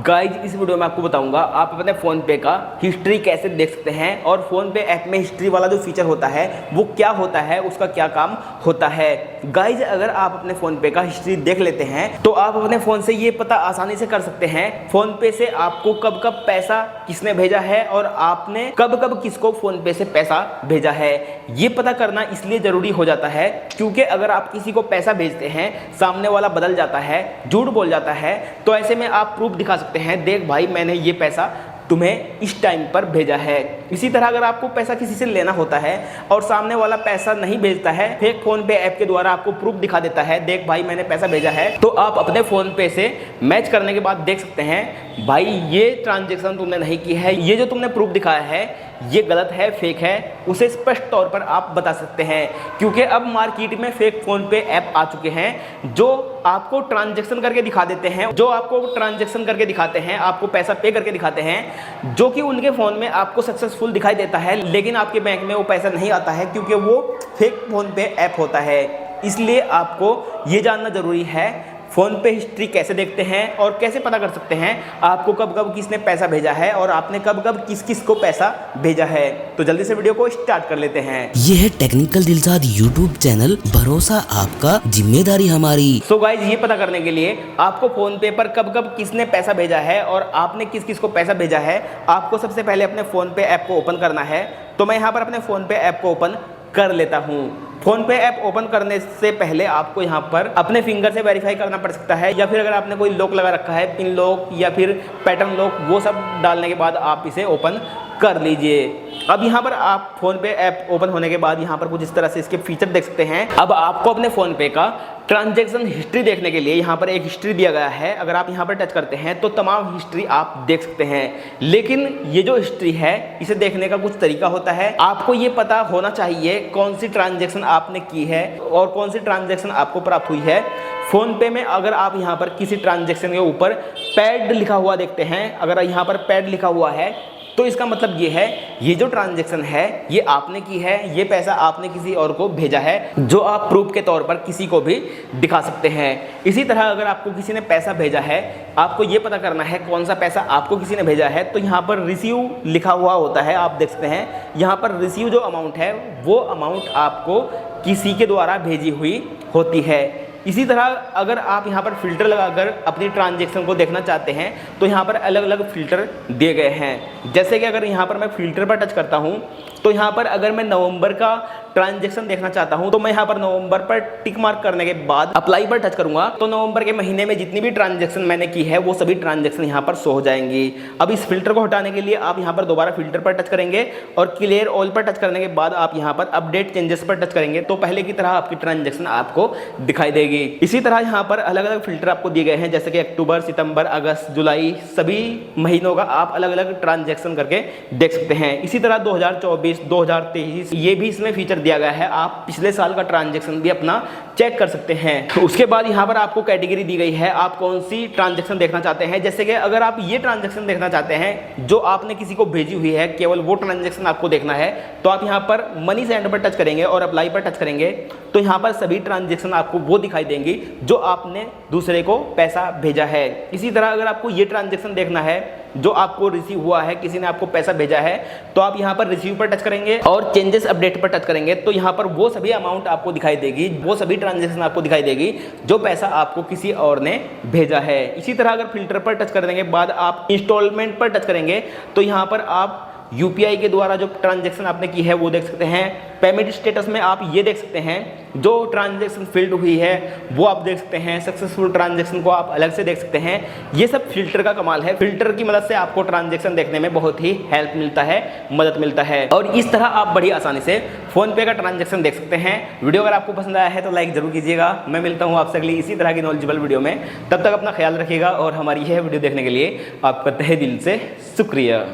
Guys इस video में आपको बताऊंगा आप अपने फ़ोन पे का हिस्ट्री कैसे देख सकते हैं और फ़ोन पे ऐप में हिस्ट्री वाला जो फीचर होता है वो क्या होता है, उसका क्या काम होता है। गाइज अगर आप अपने फ़ोन पे का हिस्ट्री देख लेते हैं तो आप अपने फ़ोन से ये पता आसानी से कर सकते हैं फ़ोन पे से आपको कब कब पैसा किसने भेजा है और आपने कब कब किसको फ़ोन पे से पैसा भेजा है। ये पता करना इसलिए ज़रूरी हो जाता है क्योंकि अगर आप किसी को पैसा भेजते हैं, सामने वाला बदल जाता है, झूठ बोल जाता है, तो ऐसे में आप प्रूफ दिखा सकते हैं, देख भाई मैंने ये पैसा तुम्हें इस टाइम पर भेजा है। इसी तरह अगर आपको पैसा किसी से लेना होता है और सामने वाला पैसा नहीं भेजता है, फेक फोन पे ऐप के द्वारा आपको प्रूफ दिखा देता है, देख भाई मैंने पैसा भेजा है, तो आप अपने फ़ोन पे से मैच करने के बाद देख सकते हैं भाई ये ट्रांजेक्शन तुमने नहीं की है, ये जो तुमने प्रूफ दिखाया है ये गलत है, फेक है, उसे स्पष्ट तौर पर आप बता सकते हैं। क्योंकि अब मार्केट में फेक फ़ोन पे ऐप आ चुके हैं जो आपको ट्रांजैक्शन करके दिखा देते हैं, जो आपको ट्रांजैक्शन करके दिखाते हैं, आपको पैसा पे करके दिखाते हैं, जो कि उनके फ़ोन में आपको सक्सेसफुल दिखाई देता है, लेकिन आपके बैंक में वो पैसा नहीं आता है क्योंकि वो फेक फ़ोन पे ऐप होता है। इसलिए आपको ये जानना ज़रूरी है फ़ोन पे हिस्ट्री कैसे देखते हैं और कैसे पता कर सकते हैं आपको कब कब किसने पैसा भेजा है और आपने कब कब किस किस को पैसा भेजा है। तो जल्दी से वीडियो को स्टार्ट कर लेते हैं। ये है टेक्निकल दिलसाद यूट्यूब चैनल, भरोसा आपका जिम्मेदारी हमारी। सो गाइज ये पता करने के लिए आपको फ़ोन पे पर कब कब किसने पैसा भेजा है और आपने किस किस को पैसा भेजा है, आपको सबसे पहले अपने फ़ोन पे ऐप को ओपन करना है। तो मैं यहाँ पर अपने फ़ोन पे ऐप को ओपन कर लेता हूँ। फ़ोन पे ऐप ओपन करने से पहले आपको यहाँ पर अपने फिंगर से वेरीफाई करना पड़ सकता है, या फिर अगर आपने कोई लॉक लगा रखा है, पिन लॉक या फिर पैटर्न लॉक, वो सब डालने के बाद आप इसे ओपन कर लीजिए। अब यहाँ पर आप फ़ोन पे ऐप ओपन होने के बाद यहाँ पर कुछ इस तरह से इसके फीचर देख सकते हैं। अब आपको अपने फ़ोन पे का ट्रांजैक्शन हिस्ट्री देखने के लिए यहाँ पर एक हिस्ट्री दिया गया है। अगर आप यहाँ पर टच करते हैं तो तमाम हिस्ट्री आप देख सकते हैं, लेकिन ये जो हिस्ट्री है इसे देखने का कुछ तरीका होता है। आपको ये पता होना चाहिए कौन सी ट्रांजैक्शन आपने की है और कौन सी ट्रांजैक्शन आपको प्राप्त हुई है। फ़ोन पे में अगर आप यहाँ पर किसी ट्रांजैक्शन के ऊपर पैड लिखा हुआ देखते हैं, अगर यहाँ पर पैड लिखा हुआ है तो इसका मतलब ये है ये जो ट्रांजैक्शन है ये आपने की है, ये पैसा आपने किसी और को भेजा है, जो आप प्रूफ के तौर पर किसी को भी दिखा सकते हैं। इसी तरह अगर आपको किसी ने पैसा भेजा है, आपको ये पता करना है कौन सा पैसा आपको किसी ने भेजा है, तो यहाँ पर रिसीव लिखा हुआ होता है, आप देख सकते हैं। यहाँ पर रिसीव जो अमाउंट है वो अमाउंट आपको किसी के द्वारा भेजी हुई होती है। इसी तरह अगर आप यहाँ पर फ़िल्टर लगाकर अपनी ट्रांजैक्शन को देखना चाहते हैं तो यहाँ पर अलग अलग फ़िल्टर दिए गए हैं। जैसे कि अगर यहाँ पर मैं फ़िल्टर पर टच करता हूँ तो यहाँ पर अगर मैं नवंबर का ट्रांजैक्शन देखना चाहता हूँ तो मैं यहाँ पर नवंबर पर टिक मार्क करने के बाद अप्लाई पर टच करूँगा तो नवंबर के महीने में जितनी भी ट्रांजैक्शन मैंने की है वो सभी ट्रांजैक्शन यहाँ पर शो हो जाएंगी। अब इस फिल्टर को हटाने के लिए आप यहाँ पर दोबारा फिल्टर पर टच करेंगे और क्लियर ऑल पर टच करने के बाद आप यहाँ पर अपडेट चेंजेस पर टच करेंगे तो पहले की तरह आपकी ट्रांजैक्शन आपको दिखाई देगी। इसी तरह यहाँ पर अलग अलग फिल्टर आपको दिए गए हैं, जैसे कि अक्टूबर, सितंबर, अगस्त, जुलाई, सभी महीनों का आप अलग अलग ट्रांजैक्शन करके देख सकते हैं। इसी तरह 2024, 2023 ये भी इसमें फीचर दिया गया है, आप पिछले साल का ट्रांजैक्शन भी अपना चेक कर सकते हैं। उसके बाद यहाँ पर आपको कैटेगरी दी गई है, आप कौन सी ट्रांजैक्शन देखना चाहते हैं। जैसे कि अगर आप ये ट्रांजैक्शन देखना चाहते हैं जो आपने किसी को भेजी हुई है, केवल वो ट्रांजैक्शन आपको देखना है, तो आप यहाँ पर मनी सेंड पर टच करेंगे और अप्लाई पर टच करेंगे तो यहाँ पर सभी ट्रांजैक्शन आपको वो दिखाई देंगी जो आपने दूसरे को पैसा भेजा है। इसी तरह अगर आपको ये ट्रांजैक्शन देखना है जो आपको रिसीव हुआ है, किसी ने आपको पैसा भेजा है, तो आप यहाँ पर रिसीव पर टच करेंगे और चेंजेस अपडेट पर टच करेंगे तो यहाँ पर वो सभी अमाउंट आपको दिखाई देगी, वो सभी ट्रांजैक्शन आपको दिखाई देगी जो पैसा आपको किसी और ने भेजा है। इसी तरह अगर फिल्टर पर टच करने के बाद आप इंस्टॉलमेंट पर टच करेंगे तो यहाँ पर आप यूपीआई के द्वारा जो ट्रांजैक्शन आपने की है वो देख सकते हैं। पेमेंट स्टेटस में आप ये देख सकते हैं जो ट्रांजैक्शन फील्ड हुई है वो आप देख सकते हैं, सक्सेसफुल ट्रांजैक्शन को आप अलग से देख सकते हैं। ये सब फिल्टर का कमाल है, फिल्टर की मदद से आपको ट्रांजैक्शन देखने में बहुत ही हेल्प मिलता है, मदद मिलता है और इस तरह आप बड़ी आसानी से फ़ोन पे का ट्रांजैक्शन देख सकते हैं। वीडियो अगर आपको पसंद आया है तो लाइक जरूर कीजिएगा। मैं मिलता हूँ आपसे अगली इसी तरह की नॉलेजेबल वीडियो में, तब तक अपना ख्याल रखिएगा और हमारी यह वीडियो देखने के लिए आपका तहे दिल से शुक्रिया।